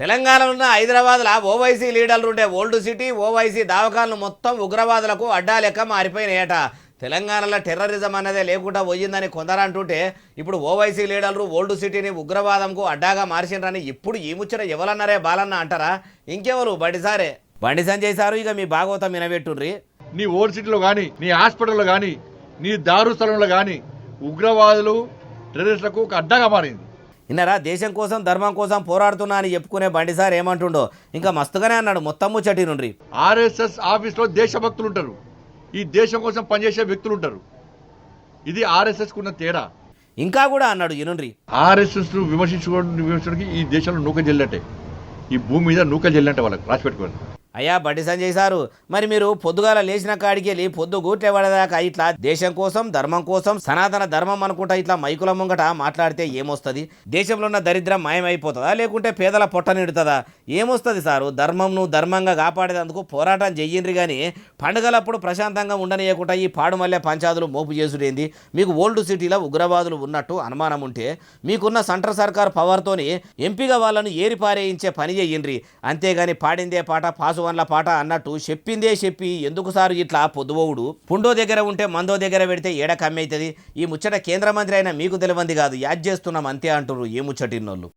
తెలంగాణలో ఉన్న హైదరాబాద్లో ఓవైసీ లీడర్లు ఉండే ఓల్డ్ సిటీ ఓవైసీ దావకాలను మొత్తం ఉగ్రవాదులకు అడ్డా లెక్క మారిపోయినాయట. తెలంగాణలో టెర్రరిజం అన్నదే లేకుండా పోయిందని కొందరు అంటుంటే ఇప్పుడు ఓవైసీ లీడర్లు ఓల్డ్ సిటీని ఉగ్రవాదంకు అడ్డాగా మార్చిండ్రని ఇప్పుడు ఈ ముచ్చట ఎవరన్నారే బాలన్న అంటారా? ఇంకెవరు బండి సంజయ్ సారు ఇక మీ భాగవతం వినబెట్టుండ్రి. నీ ఓల్డ్ సిటీలో కానీ నీ హాస్పిటల్లో కానీ నీ దారు స్థలంలో కానీ ఉగ్రవాదులు టెర్రరిస్టులకు ఒక అడ్డాగా మారింది. ఇన్నరా దేశం కోసం ధర్మం కోసం పోరాడుతున్నా అని చెప్పుకునే బండి సార్ ఏమంటుండో ఇంకా మస్తుగానే అన్నాడు. మొత్తం ముచ్చటి నుండి ఆర్ఎస్ఎస్ ఆఫీస్లో దేశభక్తులు ఉంటారు, ఈ దేశం కోసం పనిచేసే వ్యక్తులు ఉంటారు. ఇది ఆర్ఎస్ఎస్ కున్న తేడా. ఇంకా కూడా అన్నాడు ఇనుండ్రి. ఆర్ఎస్ఎస్ విమర్శించడానికి ఈ దేశంలో నూక జల్లంటే, ఈ భూమి మీద నూక జల్లంటే వాళ్ళకి రాసి పెట్టుకోండి. అయ్యా బండి సంజయ్ సారు, మరి మీరు పొద్దుగాల లేచిన కాడికి వెళ్ళి పొద్దు గూట్లేపడేదాకా ఇట్లా దేశం కోసం ధర్మం కోసం సనాతన ధర్మం అనుకుంటా ఇట్లా మైకుల ముంగట మాట్లాడితే ఏమొస్తుంది? దేశంలో ఉన్న దరిద్రం మాయమైపోతుందా లేకుంటే పేదల పొట్ట నిడుతుందా? ఏమొస్తుంది సారు? ధర్మంను ధర్మంగా కాపాడేందుకు పోరాటం చెయ్యండ్రి కానీ పండుగలప్పుడు ప్రశాంతంగా ఉండనీయకుండా ఈ పాడుమల్లె పంచాదులు మోపు చేసుడేంది? మీకు ఓల్డ్ సిటీలో ఉగ్రవాదులు ఉన్నట్టు అనుమానం ఉంటే మీకున్న సెంట్రల్ సర్కార్ పవర్తోని ఎంపీగా వాళ్ళను ఏరిపారేయించే పని చెయ్యండ్రి. అంతేగాని పాడిందే పాట పాసు వన్ల పాట అన్నట్టు చెప్పిందే చెప్పి ఎందుకు సారు ఇట్లా పొద్దువోవుడు? పుండో దగ్గర ఉంటే మందో దగ్గర పెడితే ఏడ కమ్మి అవుతుంది. ఈ ముచ్చట కేంద్ర మంత్రి అయినా మీకు తెలియంది కాదు, యాద్ చేస్తున్నాం అంతే అంటున్నారు ఏ ముచ్చటిన్నోళ్ళు.